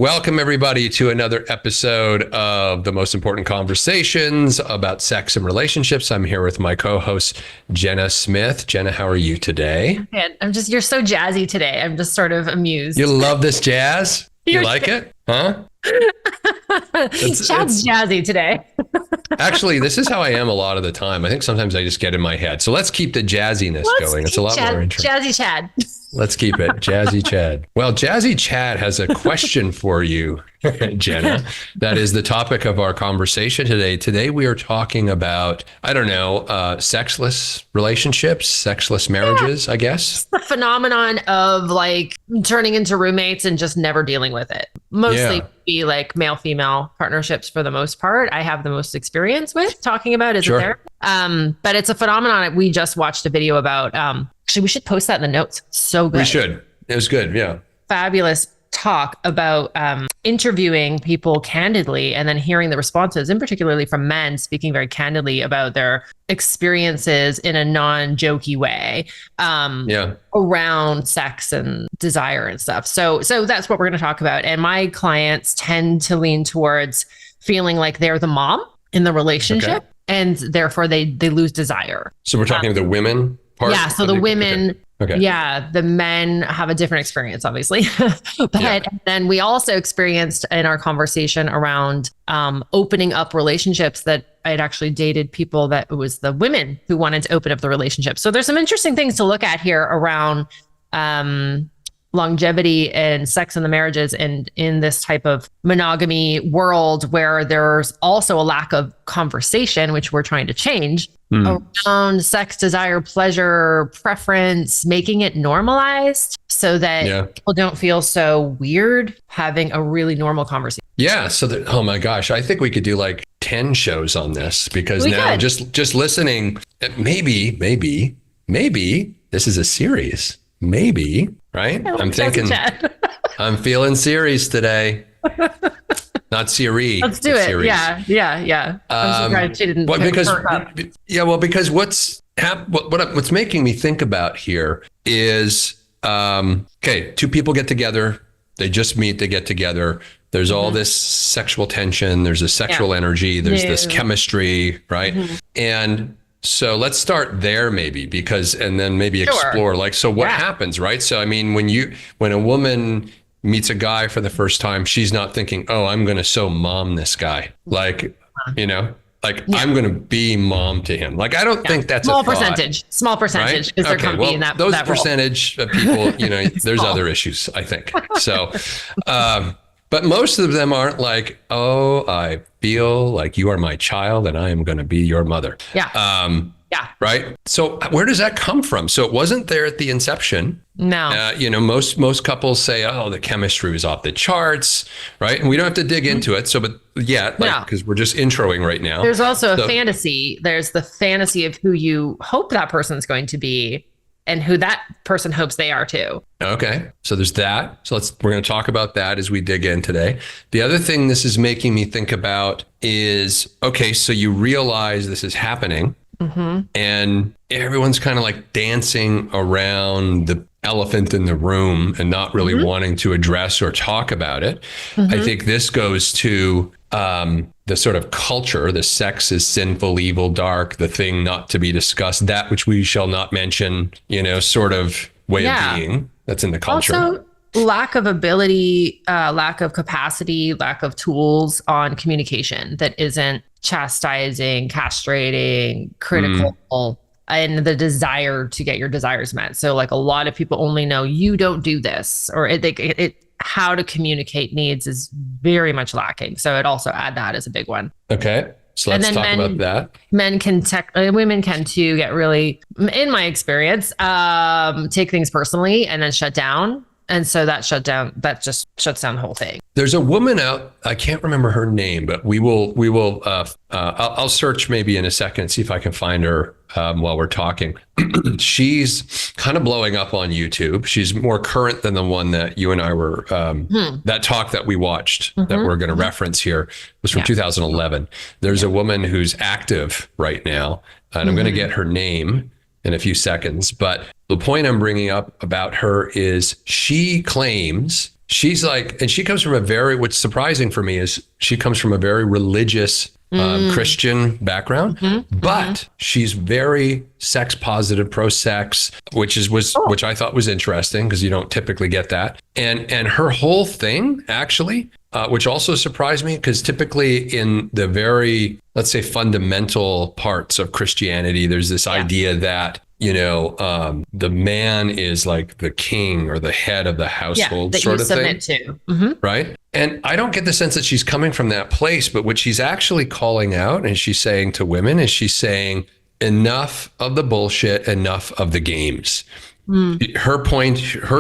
welcome everybody to another episode of The Most Important Conversations about Sex and Relationships. I'm here with my co-host, Jenna Smith. Jenna, how are you today? Man, you're so jazzy today. I'm just sort of amused. You love this jazz? You like it? Huh? Chad's jazzy today. Actually, this is how I am a lot of the time. I think sometimes I just get in my head. So let's keep the jazziness going. It's a lot more interesting. Jazzy Chad. Let's keep it Jazzy Chad. Well, Jazzy Chad has a question for you, Jenna. That is the topic of our conversation today. Today, we are talking about, sexless relationships, sexless marriages, I guess. The phenomenon of like turning into roommates and just never dealing with it. Mostly be like male-female partnerships for the most part. I have the most experience with talking about as a therapist. But it's a phenomenon. We just watched a video about, actually, we should post that in the notes. So good. We should. It was good. Yeah. Fabulous talk about interviewing people candidly and then hearing the responses, and particularly from men speaking very candidly about their experiences in a non-jokey way around sex and desire and stuff. So that's what we're going to talk about. And my clients tend to lean towards feeling like they're the mom in the relationship, and therefore they lose desire. So we're talking the women part? Yeah. So the women, the men have a different experience, obviously. But then we also experienced in our conversation around opening up relationships that I'd actually dated people that it was the women who wanted to open up the relationship. So there's some interesting things to look at here around longevity and sex in the marriages and in this type of monogamy world where there's also a lack of conversation, which we're trying to change around sex, desire, pleasure, preference, making it normalized so that people don't feel so weird having a really normal conversation. Yeah. So oh my gosh, I think we could do like 10 shows on this because just listening, maybe this is a series. Maybe, right? I'm thinking, I'm feeling series today. Not Siri. Let's do it. Series. Yeah. I'm surprised she didn't. Because what's making me think about here is, two people get together, they just meet, they get together. There's all this sexual tension. There's a sexual energy. There's this chemistry, right? And so let's start there maybe and then maybe explore what happens, right? So, I mean, when a woman meets a guy for the first time, she's not thinking, oh, I'm going to so mom this guy. I'm going to be mom to him. Like, I don't think that's small percentage, because they're comfy in that those that percentage of people, there's other issues, I think. So, but most of them aren't like, oh, I feel like you are my child and I am going to be your mother. Right. So where does that come from? So it wasn't there at the inception. No. Most couples say, oh, the chemistry was off the charts. Right. And we don't have to dig into it. So, because we're just introing right now. There's also a fantasy. There's the fantasy of who you hope that person's going to be and who that person hopes they are too. Okay. So there's that. So we're going to talk about that as we dig in today. The other thing this is making me think about is, so you realize this is happening and everyone's kind of like dancing around the elephant in the room and not really wanting to address or talk about it. I think this goes to the sort of culture, the sex is sinful, evil, dark, the thing not to be discussed, that which we shall not mention, sort of way of being that's in the culture. Also, lack of ability, lack of capacity, lack of tools on communication that isn't chastising, castrating, critical, and the desire to get your desires met. So like a lot of people only know you don't do this, or how to communicate needs is very much lacking. So I'd also add that as a big one. Okay. So let's talk about that. Women can too get really, in my experience, take things personally and then shut down. And so that just shuts down the whole thing. There's a woman out, I can't remember her name, but I'll search maybe in a second, see if I can find her while we're talking. She's kind of blowing up on YouTube. She's more current than the one that you and I were, that talk that we watched that we're going to reference here was from 2011. There's a woman who's active right now, and I'm going to get her name in a few seconds. But the point I'm bringing up about her is she claims she's like, and she comes from what's surprising for me is she comes from a very religious Christian background, but she's very sex positive, pro sex, which I thought was interesting because you don't typically get that. And her whole thing actually, which also surprised me because typically in the very, let's say, fundamental parts of Christianity, there's this idea that the man is like the king or the head of the household, that sort you of thing. submit to. Right. And I don't get the sense that she's coming from that place, but what she's actually calling out and she's saying to women is she's saying enough of the bullshit, enough of the games. Her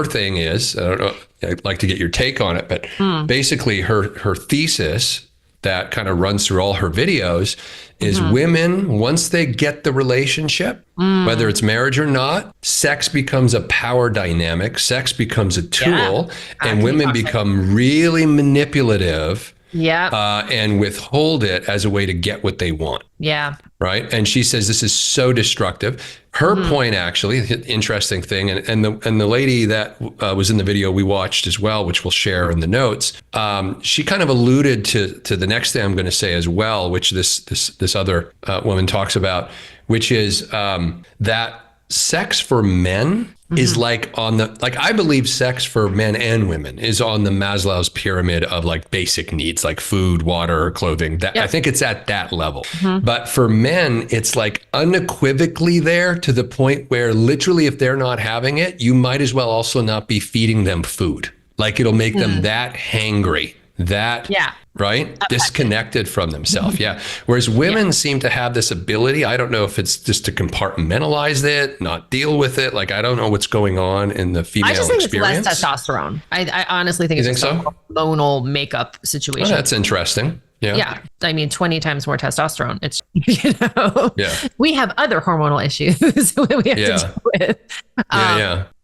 thing is, I don't know, I'd like to get your take on it, but basically her thesis that kind of runs through all her videos is women, once they get the relationship, whether it's marriage or not, sex becomes a power dynamic, sex becomes a tool, and women become really manipulative and withhold it as a way to get what they want. Yeah. Right. And she says this is so destructive. Her point, actually, interesting thing, and the lady that was in the video we watched as well, which we'll share in the notes, she kind of alluded to the next thing I'm going to say as well, which this other woman talks about, which is that sex for men is like I believe sex for men and women is on the Maslow's pyramid of like basic needs, like food, water, clothing. I think it's at that level. But for men, it's like unequivocally there to the point where literally if they're not having it, you might as well also not be feeding them food. Like it'll make them that hangry, right? Disconnected from themselves. Whereas women seem to have this ability. I don't know if it's just to compartmentalize it, not deal with it. Like, I don't know what's going on in the female experience. I just think it's less testosterone. I honestly think it's just a hormonal makeup situation. Oh, that's interesting. Yeah. I mean, 20 times more testosterone. It's, we have other hormonal issues we have to deal with.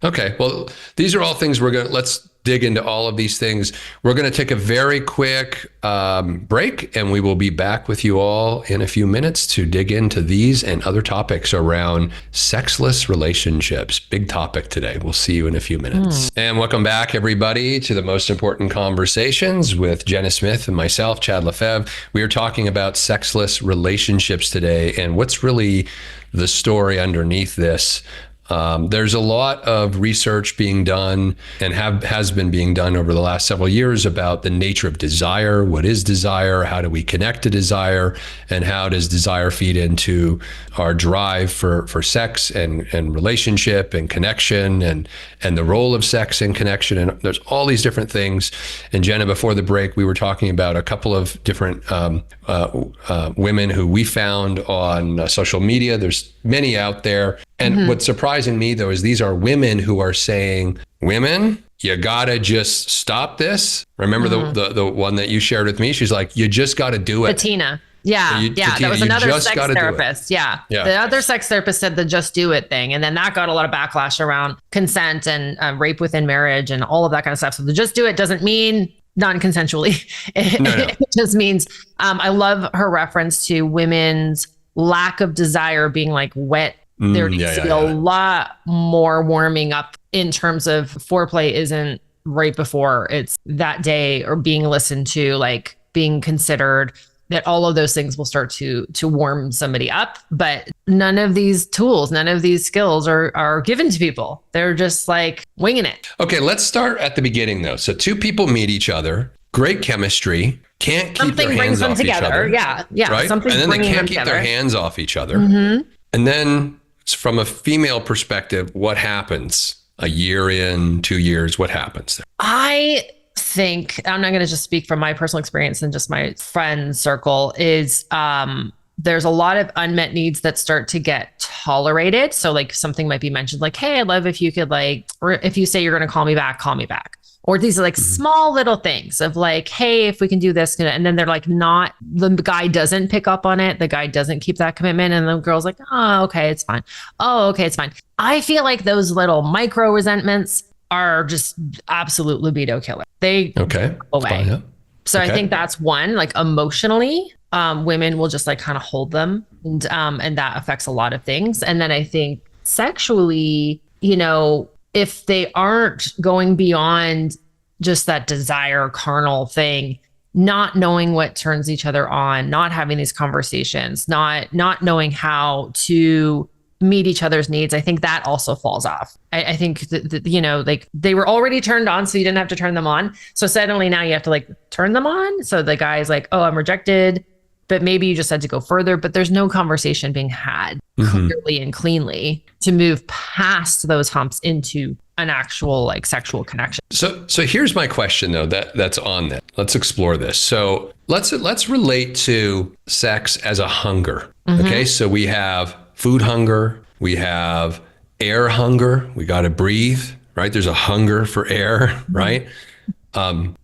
Okay. Well, these are all things let's dig into all of these things. We're going to take a very quick break and we will be back with you all in a few minutes to dig into these and other topics around sexless relationships. Big topic today. We'll see you in a few minutes. And welcome back, everybody, to the Most Important Conversations with Jenna Smith and myself, Chad Lefevre. We are talking about sexless relationships today and what's really the story underneath this. There's a lot of research being done and has been being done over the last several years about the nature of desire. What is desire? How do we connect to desire? And how does desire feed into our drive for sex and relationship and connection and the role of sex and connection? And there's all these different things. And Jenna, before the break, we were talking about a couple of different women who we found on social media. There's many out there. And what's surprising me, though, is these are women who are saying, women, you gotta just stop this. Remember the one that you shared with me? She's like, you just gotta do it. Patina. That was another sex therapist. The other sex therapist said the just do it thing. And then that got a lot of backlash around consent and rape within marriage and all of that kind of stuff. So the just do it doesn't mean non-consensually. It just means, I love her reference to women's lack of desire being like wet. There needs to be a lot more warming up in terms of foreplay isn't right before it's that day or being listened to, like being considered, that all of those things will start to warm somebody up. But none of these tools, none of these skills are given to people. They're just like winging it. Okay, let's start at the beginning though. So two people meet each other, great chemistry, can't keep their hands off each other. Right? And then they can't keep their hands off each other. And then from a female perspective, what happens a year in, 2 years? What happens there? I think, I'm not going to just speak from my personal experience and just my friend circle, is there's a lot of unmet needs that start to get tolerated. So like something might be mentioned like, hey, I'd love if you could or if you say you're going to call me back. Or these are like small little things of like, hey, if we can do this. And then they're like, the guy doesn't pick up on it. The guy doesn't keep that commitment. And the girl's like, oh, okay, it's fine. Oh, okay, it's fine. I feel like those little micro resentments are just absolute libido killer. They go away. Fine, yeah. So I think that's one, like emotionally, women will just like kind of hold them and that affects a lot of things. And then I think sexually, if they aren't going beyond just that desire, carnal thing, not knowing what turns each other on, not having these conversations, not knowing how to meet each other's needs, I think that also falls off. I think that, you know, like they were already turned on, so you didn't have to turn them on. So suddenly now you have to like turn them on. So the guy's like, oh, I'm rejected, but maybe you just had to go further, but there's no conversation being had clearly and cleanly to move past those humps into an actual like sexual connection. So here's my question though, that's on that. Let's explore this. So let's relate to sex as a hunger. Okay. So we have food hunger, we have air hunger, we got to breathe, right? There's a hunger for air, right?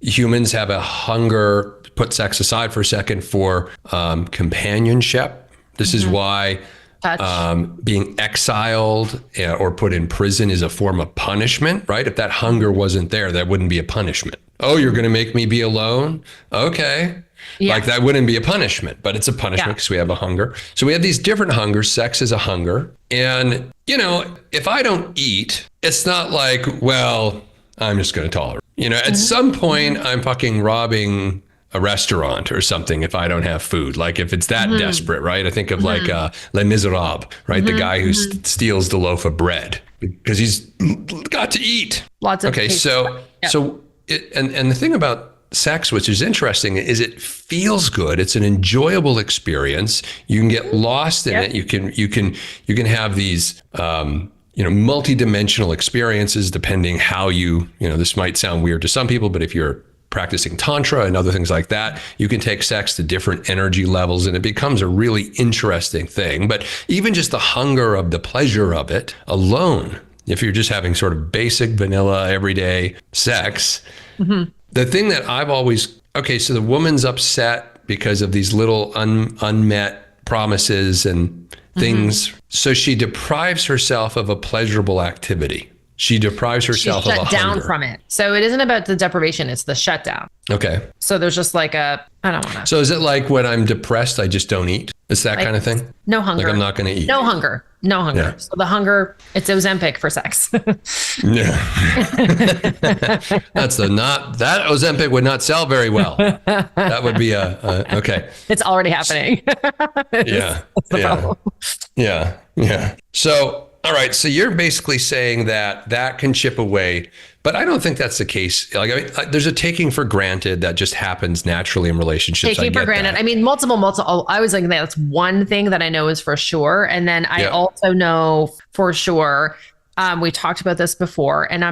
Humans have a hunger, put sex aside for a second, for companionship. This is why being exiled or put in prison is a form of punishment, right? If that hunger wasn't there, that wouldn't be a punishment. Oh, you're going to make me be alone? Okay. Yeah. Like that wouldn't be a punishment, but it's a punishment because we have a hunger. So we have these different hungers. Sex is a hunger. And, you know, if I don't eat, it's not like, well, I'm just going to tolerate. You know, at some point I'm fucking robbing a restaurant or something if I don't have food. Like if it's that desperate, right? I think of like Les Miserables, right? The guy who steals the loaf of bread because he's got to eat. Lots of okay. So and the thing about sex, which is interesting, is it feels good. It's an enjoyable experience. You can get lost in it. You can have these multi-dimensional experiences depending how you know, this might sound weird to some people, but if you're practicing tantra and other things like that, you can take sex to different energy levels and it becomes a really interesting thing. But even just the hunger of the pleasure of it alone, if you're just having sort of basic vanilla everyday sex, the thing that I've always, so the woman's upset because of these little unmet promises and things. So she deprives herself of a pleasurable activity. She deprives herself of a hunger. Shut down from it. So it isn't about the deprivation, it's the shutdown. Okay. So there's just like I don't want to. So is it like when I'm depressed, I just don't eat? It's that kind of thing? No hunger. Like I'm not going to eat. No hunger. Yeah. So the hunger, it's Ozempic for sex. Yeah. That Ozempic would not sell very well. That would be okay. It's already happening. Yeah. So, all right. So you're basically saying that can chip away, but I don't think that's the case. Like, I mean, there's a taking for granted that just happens naturally in relationships. Taking for granted. That. I mean, multiple. I was like, that's one thing that I know is for sure. And then I also know for sure, we talked about this before, and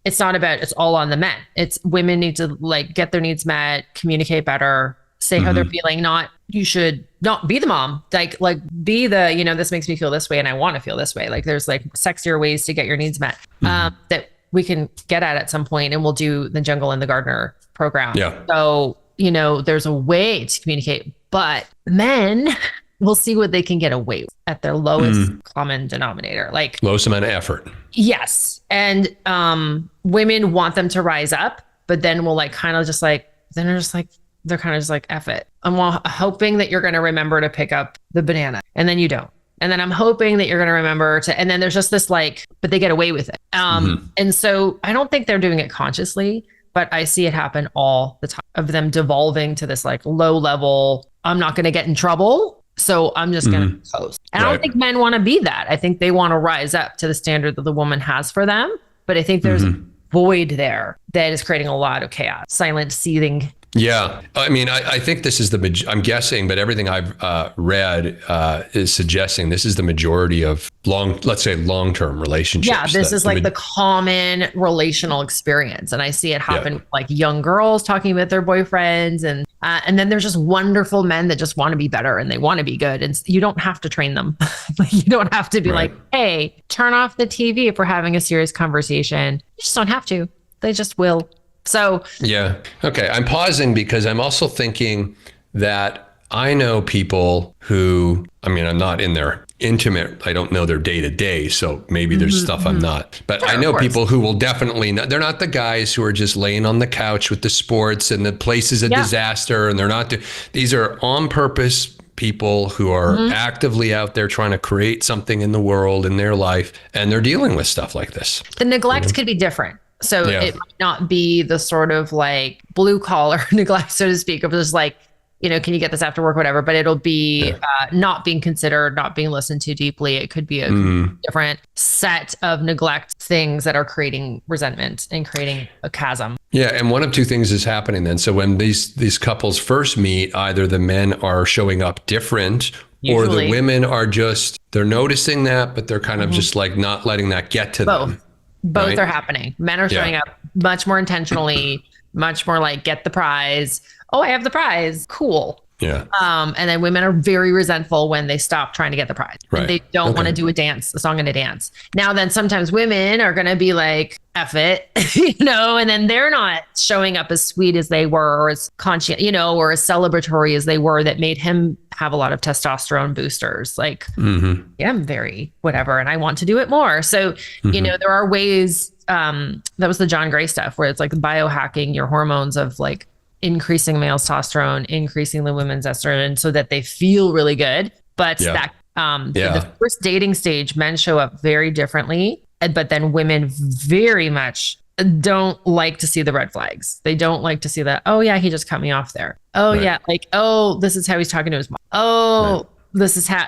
it's not about, it's all on the men. It's women need to like get their needs met, communicate better, say how they're feeling, you should not be the mom, like be the, you know, this makes me feel this way and I want to feel this way. Like there's like sexier ways to get your needs met that we can get at some point, and we'll do the Jungle and the Gardener program. Yeah. So, you know, there's a way to communicate, but men will see what they can get away with at their lowest common denominator, like lowest amount of effort. Yes. And women want them to rise up, but then we'll like kind of just like, then they're just like, they're kind of just like, F it. I'm hoping that you're going to remember to pick up the banana, and then you don't. And then I'm hoping that you're going to remember to, and then there's just this like, but they get away with it. And so I don't think they're doing it consciously, but I see it happen all the time of them devolving to this like low level, I'm not going to get in trouble, so I'm just going to coast. And I don't think men want to be that. I think they want to rise up to the standard that the woman has for them. But I think there's a void there that is creating a lot of chaos, silent seething. Yeah. I mean, I think this is I'm guessing, but everything I've read is suggesting this is the majority of long-term relationships. Yeah, this is like the common relational experience. And I see it happen with like young girls talking with their boyfriends. And then there's just wonderful men that just want to be better and they want to be good. And you don't have to train them. You don't have to be like, hey, turn off the TV if we're having a serious conversation. You just don't have to. They just will. So yeah. Okay. I'm pausing because I'm also thinking that I know people who, I mean, I'm not in their intimate, I don't know their day to day. So maybe there's stuff I'm not, but I know people who will definitely not, they're not the guys who are just laying on the couch with the sports and the place is a disaster. And they're not, these are on purpose people who are actively out there trying to create something in the world, in their life, and they're dealing with stuff like this. The neglect could be different. So Yeah. it might not be the sort of like blue collar neglect, so to speak, of just like, can you get this after work, whatever, but it'll be not being considered, not being listened to deeply. It could be a different set of neglect things that are creating resentment and creating a chasm. Yeah, and one of two things is happening then. So when these couples first meet, either the men are showing up different, or the women are just, they're noticing that, but they're kind of just like not letting that get to them. Both right? are happening. Men are showing up much more intentionally, much more like, get the prize. Oh, I have the prize. Cool. Yeah. And then women are very resentful when they stop trying to get the prize. Right. And they don't want to do a song and a dance. Now, then sometimes women are going to be like, F it, and then they're not showing up as sweet as they were, or as conscious, or as celebratory as they were, that made him have a lot of testosterone boosters. Like, yeah, I'm very whatever, and I want to do it more. So, there are ways, that was the John Gray stuff, where it's like biohacking your hormones of like increasing male testosterone, increasing the women's estrogen so that they feel really good. But the first dating stage, men show up very differently. But then women very much don't like to see the red flags. They don't like to see that, oh yeah, he just cut me off there. Oh yeah, like, oh, this is how he's talking to his mom. Oh, this is how,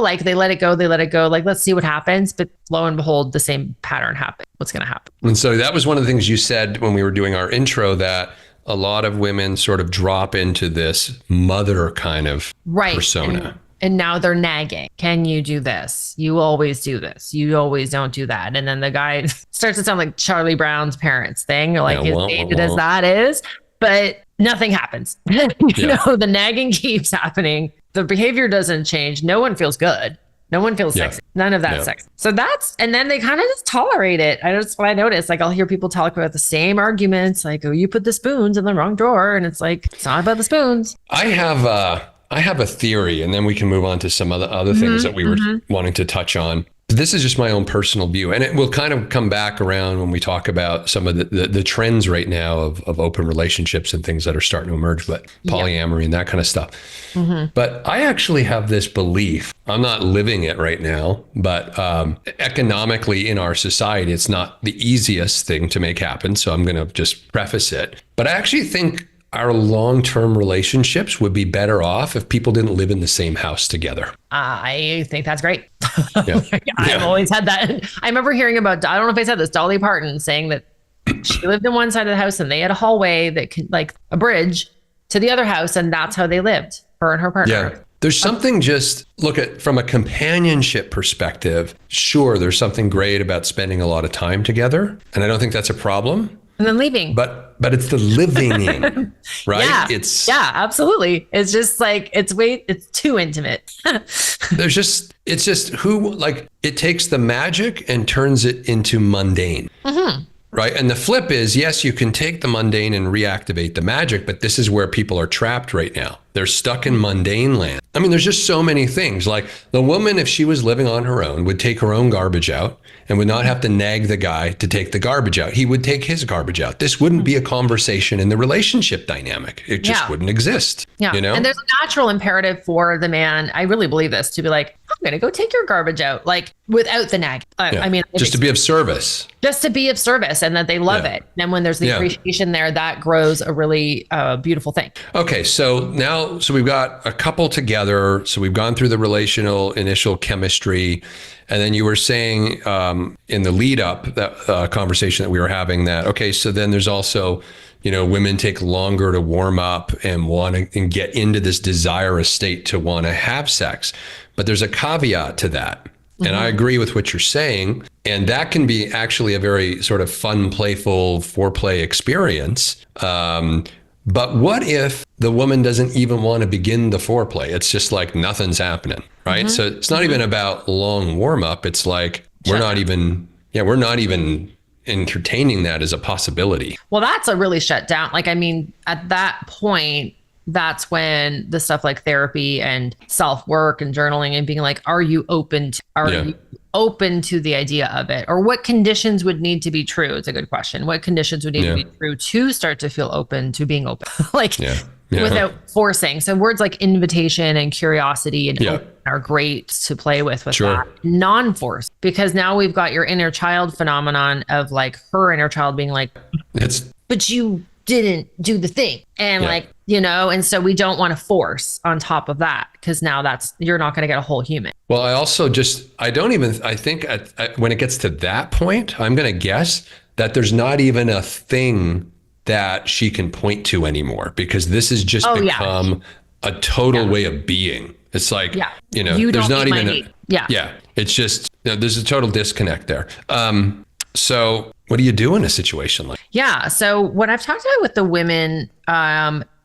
like they let it go. Like, let's see what happens. But lo and behold, the same pattern happened. What's going to happen? And so that was one of the things you said when we were doing our intro, that a lot of women sort of drop into this mother kind of persona. And now they're nagging. Can you do this? You always do this. You always don't do that. And then the guy starts to sound like Charlie Brown's parents thing, or like as dated as that is, but nothing happens. The nagging keeps happening. The behavior doesn't change. No one feels good. No one feels sexy. None of that sexy. So and then they kind of just tolerate it. That's what I noticed. Like I'll hear people talk about the same arguments, like, oh, you put the spoons in the wrong drawer. And it's like, it's not about the spoons. I have a theory, and then we can move on to some other things that we were wanting to touch on. This is just my own personal view, and it will kind of come back around when we talk about some of the trends right now of open relationships and things that are starting to emerge, but polyamory and that kind of stuff. But I actually have this belief, I'm not living it right now, but economically in our society, it's not the easiest thing to make happen. So I'm going to just preface it. But I actually think our long-term relationships would be better off if people didn't live in the same house together. I think that's great. I've always had that. I remember hearing about, I don't know if I said this, Dolly Parton saying that she lived in one side of the house and they had a hallway that could, like a bridge to the other house. And that's how they lived, her and her partner. Yeah. There's something just, look at from a companionship perspective, sure, there's something great about spending a lot of time together. And I don't think that's a problem. And then leaving. But it's the living in, right? Yeah, absolutely. It's just like, it's too intimate. It's just who, like, it takes the magic and turns it into mundane. Right. And the flip is, yes, you can take the mundane and reactivate the magic, but this is where people are trapped right now. They're stuck in mundane land. I mean, there's just so many things. Like the woman, if she was living on her own, would take her own garbage out and would not have to nag the guy to take the garbage out. He would take his garbage out. This wouldn't be a conversation in the relationship dynamic. It just wouldn't exist. Yeah. And there's a natural imperative for the man, I really believe this, to be like, I'm going to go take your garbage out, like without the nag. I mean, just to be of service. Just to be of service, and that they love it. And when there's the appreciation there, that grows a really beautiful thing. Okay. So we've got a couple together. So we've gone through the relational initial chemistry. And then you were saying in the lead up, that conversation that we were having, that, okay, so then there's also, women take longer to warm up and want to and get into this desirous state to want to have sex. But there's a caveat to that. And I agree with what you're saying. And that can be actually a very sort of fun, playful foreplay experience. But what if the woman doesn't even want to begin the foreplay? It's just like nothing's happening, right? So it's not even about long warm up. It's like we're not even entertaining that as a possibility. Well, that's a really shut down. Like, I mean, at that point, that's when the stuff like therapy and self-work and journaling and being like, are you open to the idea of it? Or what conditions would need to be true? It's a good question. What conditions would need to be true to start to feel open to being open? Without forcing. So words like invitation and curiosity and open are great to play with that. Non-force. because now we've got your inner child phenomenon of like her inner child being like, but you didn't do the thing. And like, you know, and so we don't want to force on top of that, because now you're not going to get a whole human. Well, I also I think when it gets to that point, I'm going to guess that there's not even a thing that she can point to anymore, because this has just become a total way of being. It's like, you know, there's not even it's just, you know, there's a total disconnect there. So what do you do in a situation like? So what I've talked about with the women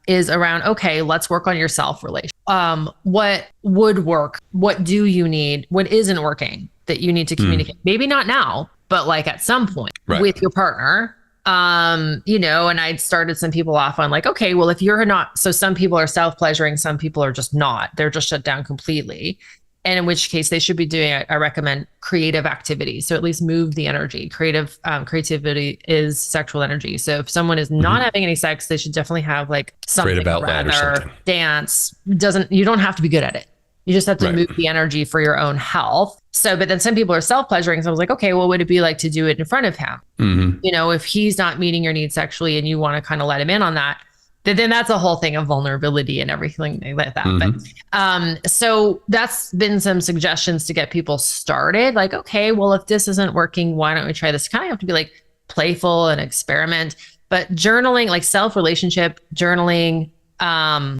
is around, okay, let's work on your self-relation. What would work? What do you need? What isn't working that you need to communicate? Maybe not now, but like at some point with your partner. You know, and I'd started some people off on like, okay, well, if you're not, so some people are self-pleasuring, some people are just not, they're just shut down completely. And in which case they should be doing, I recommend creative activity. So at least move the energy. Creativity is sexual energy. So if someone is not having any sex, they should definitely have like something, creative outlet or something. Dance. You don't have to be good at it. You just have to move the energy for your own health. So, but then some people are self-pleasuring. So I was like, okay, well, what would it be like to do it in front of him? You know, if he's not meeting your needs sexually and you want to kind of let him in on that, then that's a whole thing of vulnerability and everything like that. But so that's been some suggestions to get people started. Like, okay, well, if this isn't working, why don't we try this? Kind of have to be like playful and experiment. But journaling, like self-relationship journaling,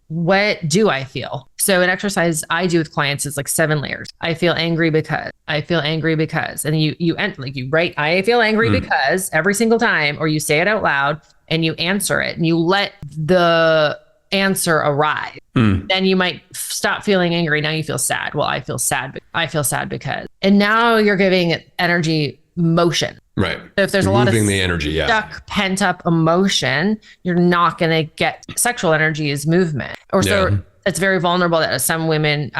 what do I feel? So an exercise I do with clients is like 7 layers. I feel angry because, and you write, I feel angry because every single time, or you say it out loud and you answer it and you let the answer arrive. Then you might stop feeling angry. Now you feel sad. Well, I feel sad because, and now you're giving it energy motion. Right. So if there's a lot of the energy, stuck, pent up emotion, you're not going to get sexual energy as movement. So it's very vulnerable that some women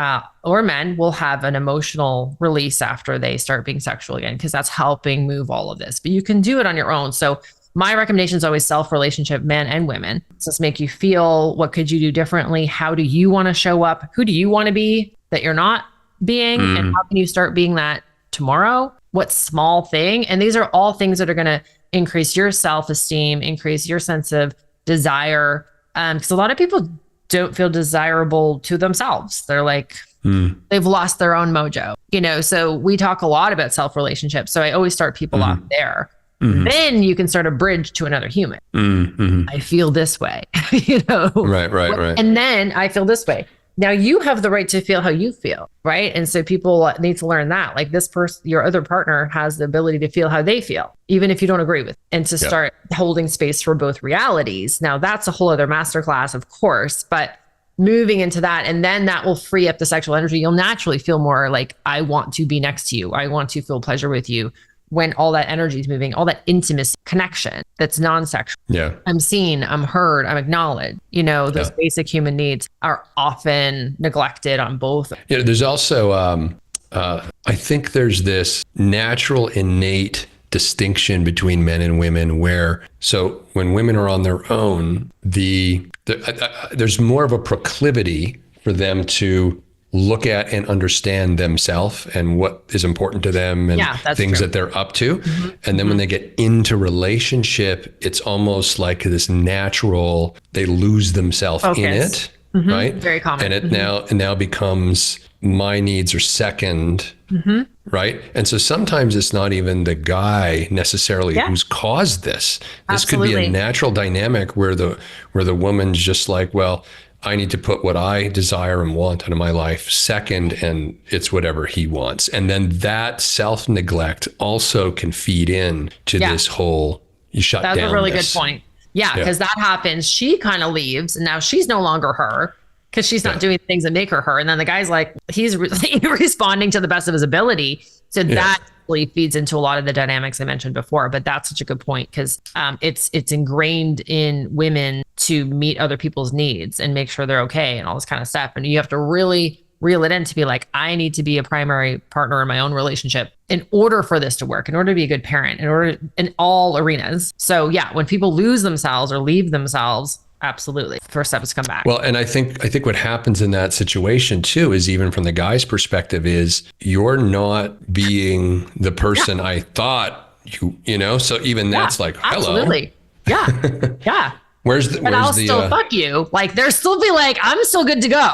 or men will have an emotional release after they start being sexual again, because that's helping move all of this. But you can do it on your own. So my recommendation is always self-relationship, men and women. Just make you feel, what could you do differently? How do you want to show up? Who do you want to be that you're not being? And how can you start being that tomorrow? What small thing? And these are all things that are going to increase your self-esteem, increase your sense of desire. Because a lot of people don't feel desirable to themselves. They're like, they've lost their own mojo, you know? So we talk a lot about self-relationships. So I always start people off there. Then you can start a bridge to another human. I feel this way, you know? Right. And then I feel this way. Now you have the right to feel how you feel, right? And so people need to learn that, like this person, your other partner has the ability to feel how they feel, even if you don't agree with, and to start holding space for both realities. Now that's a whole other masterclass, of course, but moving into that, and then that will free up the sexual energy. You'll naturally feel more like, I want to be next to you. I want to feel pleasure with you. When all that energy is moving, all that intimacy, connection that's non-sexual. I'm seen, I'm heard, I'm acknowledged. You know, those basic human needs are often neglected on both. You know, there's also, I think there's this natural, innate distinction between men and women where, so when women are on their own, there's more of a proclivity for them to look at and understand themselves and what is important to them and things that they're up to. And then when they get into relationship, it's almost like this natural, they lose themselves in it, right? Very common. And it now becomes, my needs are second, right? And so sometimes it's not even the guy necessarily who's caused this. This could be a natural dynamic where the woman's just like, well, I need to put what I desire and want into my life second, and it's whatever he wants. And then that self-neglect also can feed in to this whole, you shut down. That's a really good point. Because that happens. She kind of leaves, and now she's no longer her because she's not doing things that make her her. And then the guy's like, he's responding to the best of his ability. So that really feeds into a lot of the dynamics I mentioned before. But that's such a good point, because it's ingrained in women to meet other people's needs and make sure they're okay and all this kind of stuff. And you have to really reel it in to be like, I need to be a primary partner in my own relationship in order for this to work, in order to be a good parent, in all arenas. So when people lose themselves or leave themselves, Absolutely. First step is come back. Well, and I think what happens in that situation too is, even from the guy's perspective, is you're not being the person I thought you know. So even that's like, hello. Absolutely. Yeah. Yeah. But I'll still fuck you. Like, there's still be like, I'm still good to go.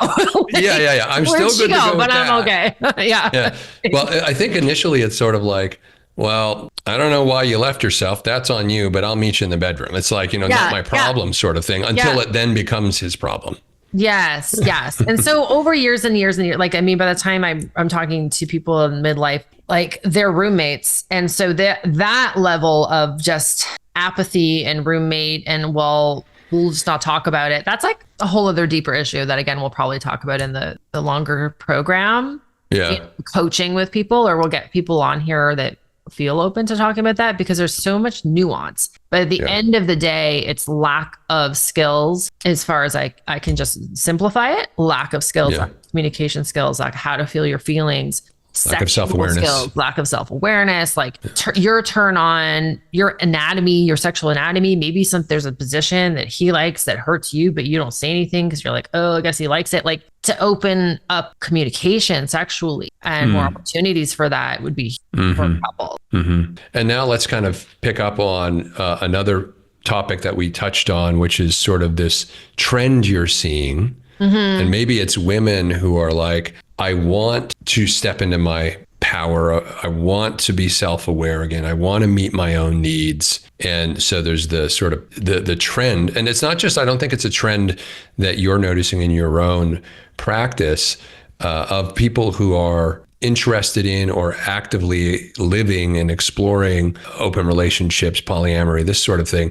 Like, yeah. I'm still good to go, but I'm okay. Yeah. Well, I think initially it's sort of like, well, I don't know why you left yourself. That's on you, but I'll meet you in the bedroom. It's like, not my problem sort of thing, until it then becomes his problem. Yes. And so over years and years and years, like, I mean, by the time I'm talking to people in midlife, like, they're roommates. And so that level of just apathy and roommate and, well, we'll just not talk about it. That's like a whole other deeper issue that, again, we'll probably talk about in the longer program. Yeah. Coaching with people, or we'll get people on here that feel open to talking about that, because there's so much nuance. But at the end of the day, it's lack of skills, as far as I can just simplify it. Lack of skills, communication skills, like how to feel your feelings, lack of self-awareness skills, lack of self-awareness, like your turn on, your anatomy, your sexual anatomy. Maybe there's a position that he likes that hurts you, but you don't say anything because you're like, oh, I guess he likes it. Like, to open up communication sexually and more opportunities for that would be for a couple. And now let's kind of pick up on another topic that we touched on, which is sort of this trend you're seeing. And maybe it's women who are like, I want to step into my power. I want to be self-aware again. I want to meet my own needs. And so there's the sort of the trend. And it's not just, I don't think it's a trend that you're noticing in your own practice of people who are interested in or actively living and exploring open relationships, polyamory, this sort of thing.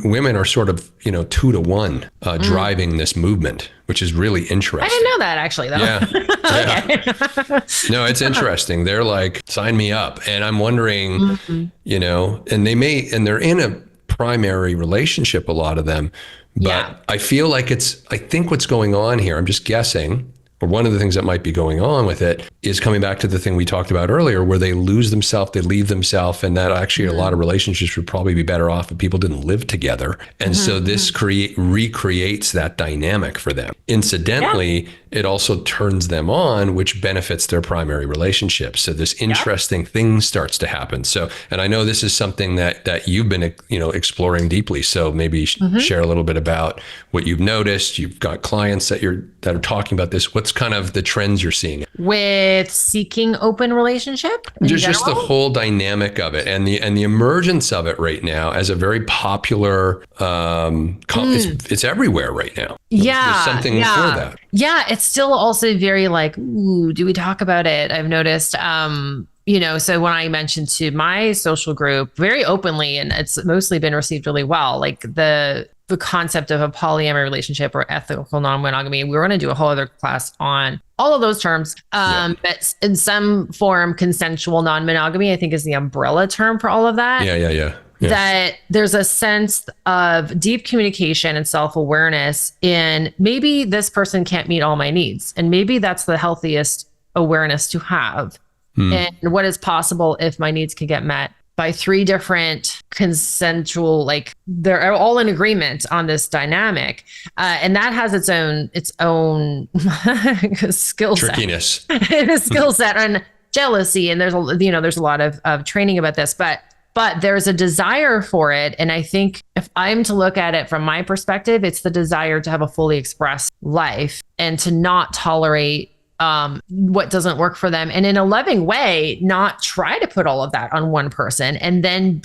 Women are sort of 2-to-1 driving this movement, which is really interesting. I didn't know that, actually, though. Yeah. No, it's interesting. They're like, sign me up. And I'm wondering, and they're in a primary relationship, a lot of them, but I feel like I think what's going on here, I'm just guessing, or one of the things that might be going on with it is coming back to the thing we talked about earlier, where they lose themselves, they leave themselves, and that actually a lot of relationships would probably be better off if people didn't live together. And so this recreates that dynamic for them. Incidentally, it also turns them on, which benefits their primary relationship. So this interesting thing starts to happen. So, and I know this is something that you've been, exploring deeply. So maybe share a little bit about what you've noticed. You've got clients that are talking about this. What's kind of the trends you're seeing with seeking open relationship? Just the whole dynamic of it and the emergence of it right now as a very popular, it's everywhere right now. There's something for that. Yeah. It's still also very like, ooh, do we talk about it? I've noticed, so when I mentioned to my social group very openly, and it's mostly been received really well, like the concept of a polyamory relationship or ethical non-monogamy, we're going to do a whole other class on all of those terms. But in some form, consensual non-monogamy, I think, is the umbrella term for all of that. Yeah. That there's a sense of deep communication and self-awareness in, maybe this person can't meet all my needs. And maybe that's the healthiest awareness to have. And what is possible if my needs can get met by 3 different consensual, like, they're all in agreement on this dynamic. And that has its own skill set. Trickiness. Skill set and jealousy. And there's a lot of training about this, but there's a desire for it. And I think if I'm to look at it from my perspective, it's the desire to have a fully expressed life and to not tolerate what doesn't work for them. And in a loving way, not try to put all of that on one person and then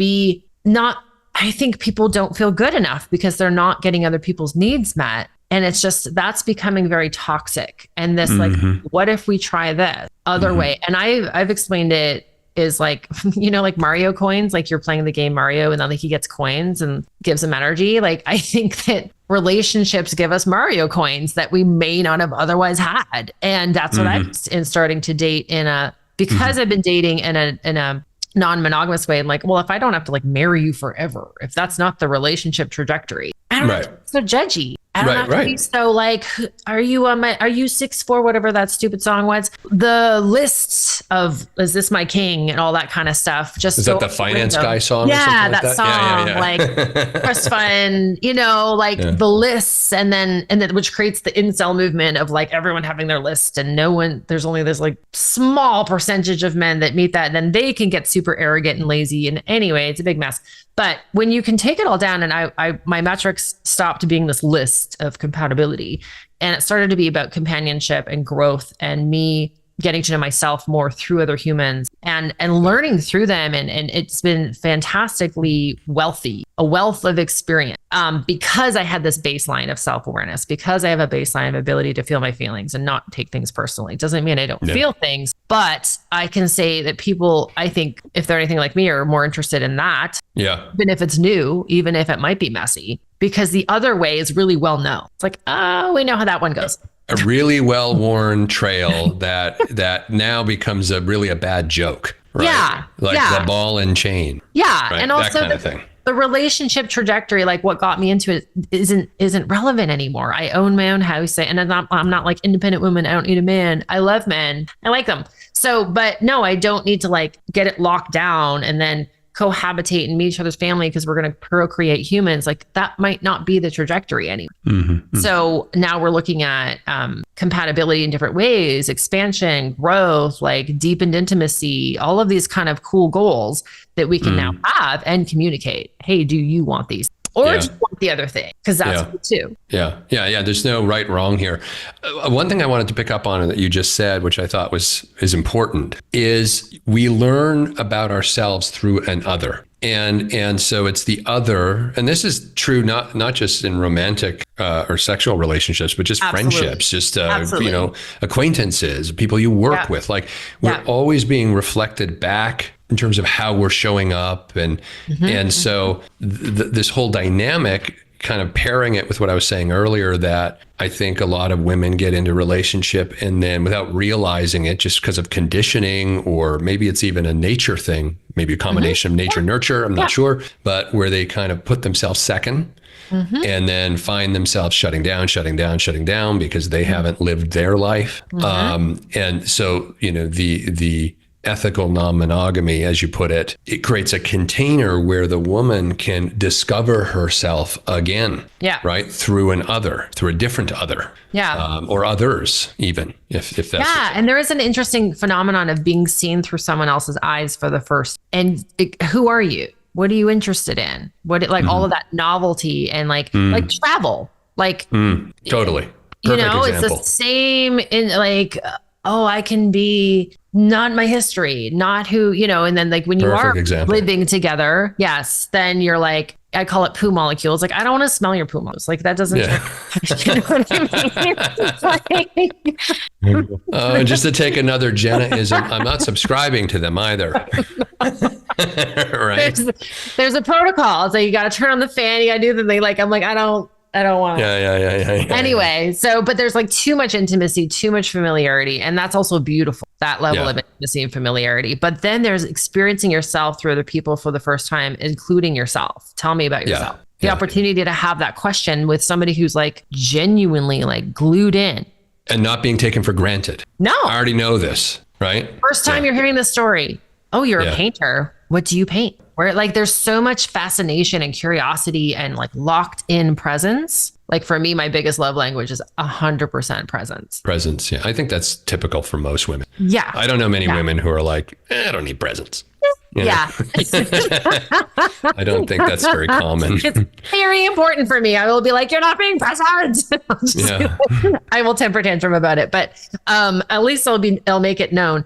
I think people don't feel good enough because they're not getting other people's needs met. And it's just, that's becoming very toxic. And this, like, what if we try this other way? And I've explained it is like, like Mario coins, like you're playing the game Mario and then like he gets coins and gives him energy. Like, I think that relationships give us Mario coins that we may not have otherwise had. And that's what I'm starting to date because I've been dating in a non-monogamous way. I'm like, well, if I don't have to like marry you forever, if that's not the relationship trajectory, I don't know, it's so judgy. I don't have to be so like, are you 6'4", whatever that stupid song was. The lists of, is this my king and all that kind of stuff. Just is that the finance guy song? Yeah, or something that song, like trust fund, the lists, and then which creates the incel movement of like everyone having their list, and there's only this like small percentage of men that meet that, and then they can get super arrogant and lazy. And anyway, it's a big mess. But when you can take it all down, and my metrics stopped being this list of compatibility, and it started to be about companionship and growth, and me getting to know myself more through other humans and learning through them. And it's been fantastically wealthy, a wealth of experience, because I had this baseline of self-awareness, because I have a baseline of ability to feel my feelings and not take things personally. It doesn't mean I don't feel things, but I can say that people, I think if they're anything like me, are more interested in that. Yeah. Even if it's new, even if it might be messy, because the other way is really well known. It's like, oh, we know how that one goes. A really well-worn trail that now becomes really a bad joke, right? Yeah. Like the ball and chain. Yeah. Right? And also that kind of thing. The relationship trajectory, like what got me into it, isn't relevant anymore. I own my own house, and I'm not like independent woman. I don't need a man. I love men. I like them. So, but no, I don't need to like get it locked down and then cohabitate and meet each other's family because we're going to procreate humans. Like that might not be the trajectory anymore. Mm-hmm. So now we're looking at compatibility in different ways, expansion, growth, like deepened intimacy, all of these kind of cool goals that we can now have and communicate. Hey, do you want these? Or do you want the other thing? Because that's good too. Yeah. There's no right, wrong here. One thing I wanted to pick up on that you just said, which I thought is important, is we learn about ourselves through an other. And so it's the other, and this is true not just in romantic or sexual relationships, but just friendships, just acquaintances, people you work with. Like we're always being reflected back in terms of how we're showing up, and so this whole dynamic, kind of pairing it with what I was saying earlier, that I think a lot of women get into relationship and then without realizing it, just because of conditioning, or maybe it's even a nature thing, maybe a combination of nature, nurture, I'm not sure, but where they kind of put themselves second. And then find themselves shutting down because they haven't lived their life. And so, the ethical non-monogamy, as you put it, it creates a container where the woman can discover herself again, right? Through a different other, or others even, if that's and there is an interesting phenomenon of being seen through someone else's eyes for the first. And who are you? What are you interested in? All of that novelty and like travel, totally. Perfect example. It's the same in like, I can be not my history, not who, and then like when you are living together, then you're like, I call it poo molecules. Like, I don't want to smell your poo molecules. Like that doesn't, you know what I mean? And just to take another Jenna-ism, I'm not subscribing to them either. Right. There's a protocol. So you got to turn on the fan. You got to do the thing. Like, I'm like, I don't want to. Anyway, but there's like too much intimacy, too much familiarity. And that's also beautiful, that level of intimacy and familiarity. But then there's experiencing yourself through other people for the first time, including yourself. Tell me about yourself. The opportunity to have that question with somebody who's like genuinely like glued in. And not being taken for granted. No. I already know this, right? First time you're hearing this story. Oh, you're a painter. What do you paint? Where like there's so much fascination and curiosity and like locked in presence. Like for me, my biggest love language is 100% presence. Presence, I think that's typical for most women. Yeah. I don't know many women who are like, I don't need presents. Yeah. I don't think that's very common. It's very important for me. I will be like, you're not being present. I will temper tantrum about it, but at least I'll make it known.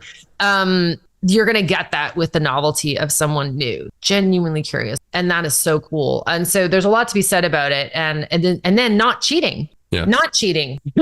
You're going to get that with the novelty of someone new, genuinely curious. And that is so cool. And so there's a lot to be said about it. And then not cheating,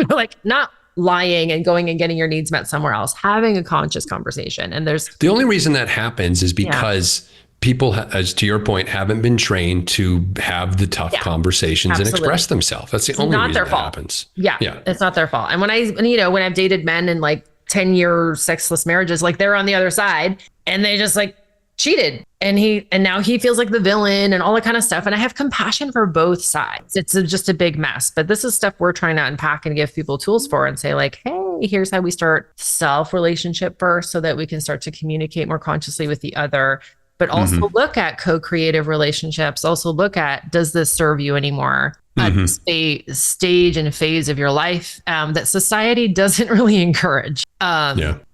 like not lying and going and getting your needs met somewhere else, having a conscious conversation. And the only reason that happens is because people, as to your point, haven't been trained to have the tough conversations and express themselves. That's the only reason that happens. Yeah. It's not their fault. And when I've dated men and like 10-year sexless marriages, like they're on the other side and they just like cheated and now he feels like the villain and all that kind of stuff. And I have compassion for both sides. It's just a big mess, but this is stuff we're trying to unpack and give people tools for and say like, hey, here's how we start self relationship first so that we can start to communicate more consciously with the other, but also look at co-creative relationships. Also look at, does this serve you anymore? At a stage and phase of your life that society doesn't really encourage.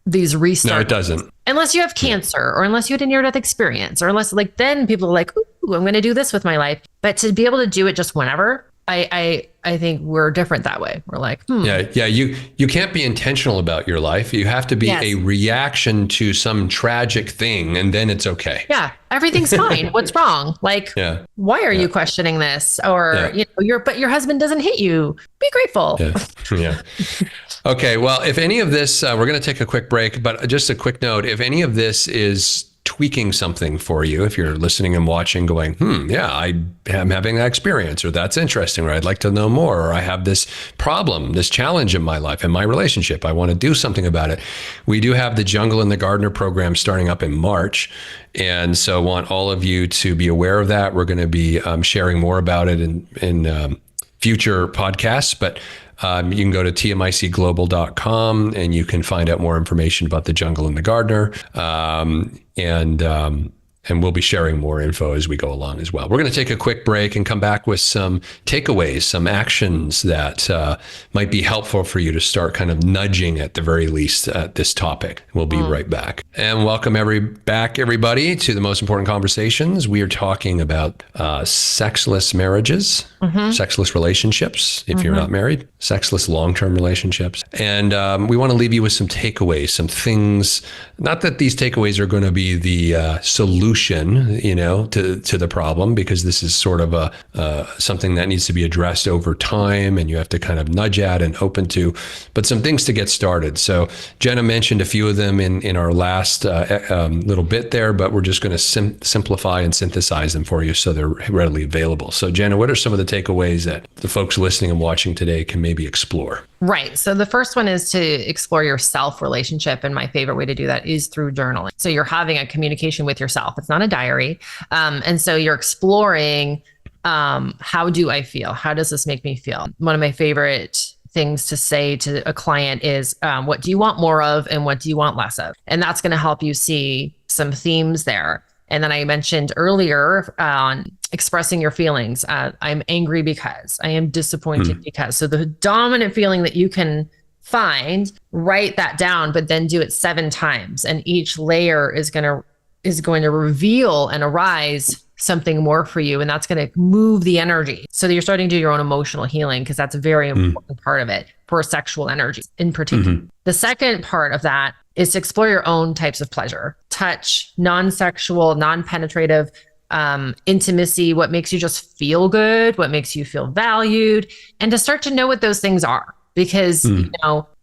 These restarts. No, it doesn't. Unless you have cancer or unless you had a near-death experience or unless like then people are like, ooh, I'm going to do this with my life. But to be able to do it just whenever, I think we're different that way. We're like, Yeah. You can't be intentional about your life. You have to be a reaction to some tragic thing, and then it's okay. Yeah, everything's fine. What's wrong? Like, why are you questioning this? Or but your husband doesn't hit you. Be grateful. Yeah. Okay. Well, if any of this, we're going to take a quick break, but just a quick note: if any of this is tweaking something for you, if you're listening and watching going, I am having that experience, or that's interesting, or I'd like to know more, or I have this problem, this challenge in my life, in my relationship, I want to do something about it. We do have the Jungle and the Gardener program starting up in March. And so I want all of you to be aware of that. We're going to be sharing more about it in future podcasts, but you can go to tmicglobal.com and you can find out more information about the Jungle and the Gardener. And we'll be sharing more info as we go along as well. We're going to take a quick break and come back with some takeaways, some actions that might be helpful for you to start kind of nudging at the very least at this topic. We'll be right back. And welcome everybody to the Most Important Conversations. We are talking about sexless marriages, sexless relationships, if you're not married, sexless long-term relationships. And we want to leave you with some takeaways, some things, not that these takeaways are going to be the solution, to the problem, because this is sort of something that needs to be addressed over time and you have to kind of nudge at and open to, but some things to get started. So Jenna mentioned a few of them in our last little bit there, but we're just going to simplify and synthesize them for you so they're readily available. So Jenna, what are some of the takeaways that the folks listening and watching today can maybe explore? Right. So the first one is to explore your self relationship. And my favorite way to do that is through journaling. So you're having a communication with yourself. It's not a diary. And so you're exploring, how do I feel? How does this make me feel? One of my favorite things to say to a client is, what do you want more of and what do you want less of? And that's going to help you see some themes there. And then I mentioned earlier on expressing your feelings. I'm angry because, I am disappointed because. So the dominant feeling that you can find, write that down, but then do it 7 times. And each layer is going to reveal and arise something more for you. And that's going to move the energy. So that you're starting to do your own emotional healing, because that's a very important part of it for sexual energy in particular. The second part of that is to explore your own types of pleasure, touch, non-sexual, non-penetrative, intimacy, what makes you just feel good, what makes you feel valued, and to start to know what those things are, because,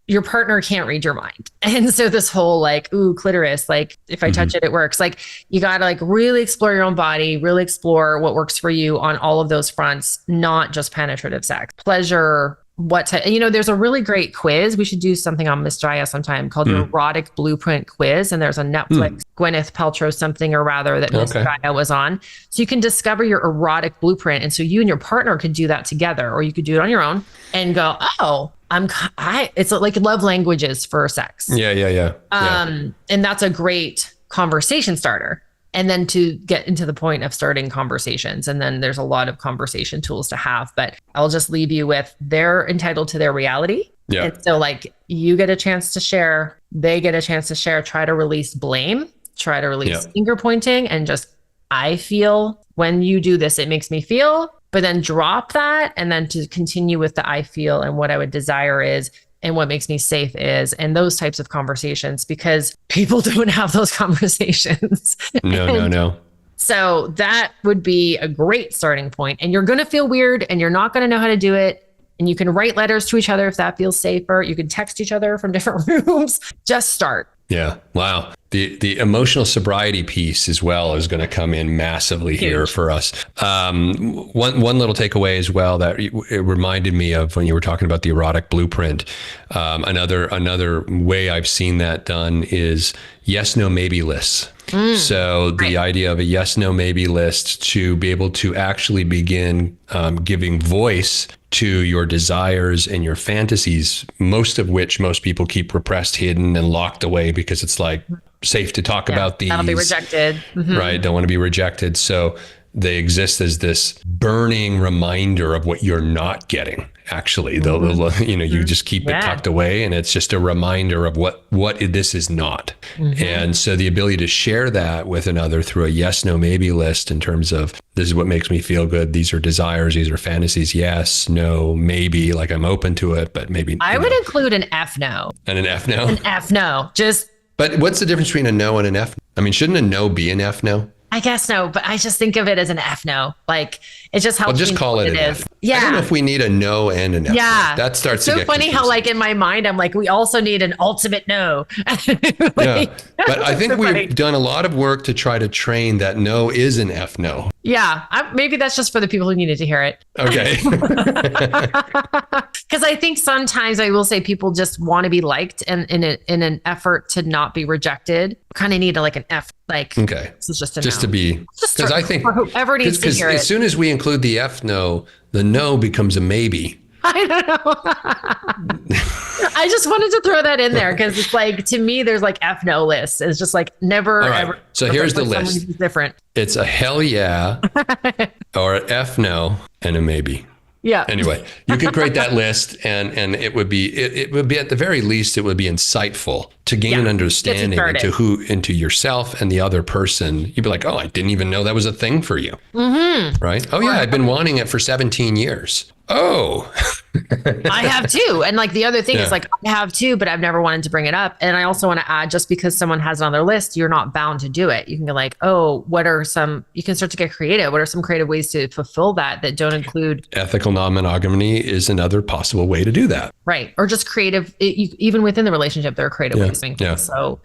your partner can't read your mind. And so this whole like, ooh, clitoris, like if I touch it, it works. Like you got to like really explore your own body, really explore what works for you on all of those fronts, not just penetrative sex, pleasure, there's a really great quiz. We should do something on Miss Jaya sometime called the Erotic Blueprint Quiz. And there's a Netflix Gwyneth Paltrow something or rather that Miss Jaya was on. So you can discover your erotic blueprint. And so you and your partner could do that together, or you could do it on your own and go, oh, it's like love languages for sex. Yeah. And that's a great conversation starter. And then to get into the point of starting conversations. And then there's a lot of conversation tools to have, but I'll just leave you with they're entitled to their reality. Yeah. And so like you get a chance to share, they get a chance to share, try to release blame, try to release finger pointing, and just, I feel when you do this, it makes me feel, but then drop that. And then to continue with the I feel and what I would desire is, and what makes me safe is, and those types of conversations, because people don't have those conversations. No. So that would be a great starting point. And you're going to feel weird and you're not going to know how to do it. And you can write letters to each other if that feels safer. You can text each other from different rooms. Just start. Yeah. Wow. The emotional sobriety piece as well is going to come in massively here for us. One little takeaway as well that it reminded me of when you were talking about the erotic blueprint. Another way I've seen that done is yes, no, maybe lists. So the idea of a yes, no, maybe list to be able to actually begin giving voice to your desires and your fantasies, most of which most people keep repressed, hidden, and locked away because it's like safe to talk about these. That'll be rejected. Right. Don't want to be rejected. So they exist as this burning reminder of what you're not getting. Actually, you just keep it tucked away, and it's just a reminder of what this is not. And so the ability to share that with another through a yes, no, maybe list in terms of this is what makes me feel good. These are desires. These are fantasies. Yes, no, maybe. Like I'm open to it, but maybe. I would include an F no. And an F no. An F no. But what's the difference between a no and an F? I mean, shouldn't a no be an F no? I guess no, but I just think of it as an F no. Like it just helps. Well, just call it an F. Yeah. I don't know if we need a no and an F. Yeah. That starts to so get funny confusing. how like in my mind, I'm like, we also need an ultimate no. But I think we've done a lot of work to try to train that no is an F no. Yeah. Maybe that's just for the people who needed to hear it. Okay. Because I think sometimes I will say people just want to be liked, and in an effort to not be rejected, kind of need an F. Like, okay. This is just a just no. to be, because I think for whoever needs to hear it. As soon as we include the F no, the no becomes a maybe. I don't know. I just wanted to throw that in there because it's like, to me, there's like F no lists. It's just like never, ever. So here's the list. Different. It's a hell yeah, or an F no, and a maybe. Yeah. Anyway, you could create that list, and it would be at the very least, it would be insightful to gain an understanding into yourself and the other person. You'd be like, oh, I didn't even know that was a thing for you. Right? Oh yeah, I've been wanting it for 17 years. Oh, I have too. And like the other thing is like, I have too, but I've never wanted to bring it up. And I also want to add, just because someone has it on their list, you're not bound to do it. You can go like, oh, you can start to get creative. What are some creative ways to fulfill that don't include ethical non-monogamy is another possible way to do that. Right. Or just creative, even within the relationship, there are creative ways to make things. So,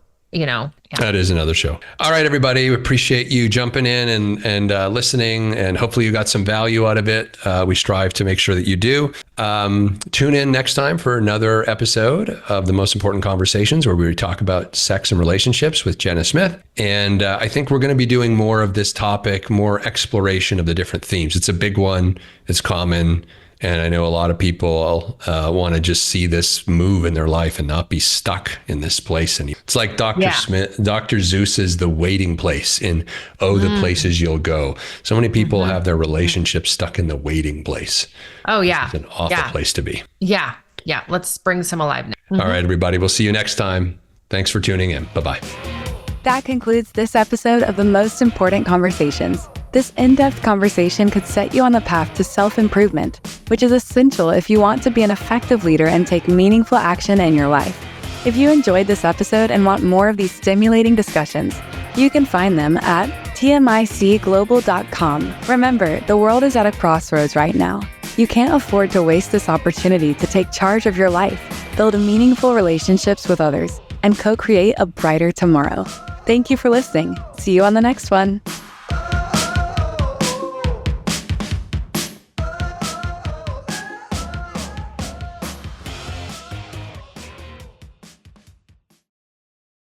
that is another show. All right, everybody. We appreciate you jumping in and listening, and hopefully you got some value out of it. We strive to make sure that you do. Tune in next time for another episode of The Most Important Conversations, where we talk about sex and relationships with Jenna Smith. And I think we're going to be doing more of this topic, more exploration of the different themes. It's a big one. It's common. And I know a lot of people want to just see this move in their life and not be stuck in this place. And it's like Dr. Smith, Dr. Zeus is the waiting place in the places you'll go. So many people have their relationships stuck in the waiting place. Oh, yeah. It's an awful place to be. Yeah. Yeah. Let's bring some alive now. All right, everybody. We'll see you next time. Thanks for tuning in. Bye-bye. That concludes this episode of The Most Important Conversations. This in-depth conversation could set you on the path to self-improvement, which is essential if you want to be an effective leader and take meaningful action in your life. If you enjoyed this episode and want more of these stimulating discussions, you can find them at TMICglobal.com. Remember, the world is at a crossroads right now. You can't afford to waste this opportunity to take charge of your life, build meaningful relationships with others, and co-create a brighter tomorrow. Thank you for listening. See you on the next one.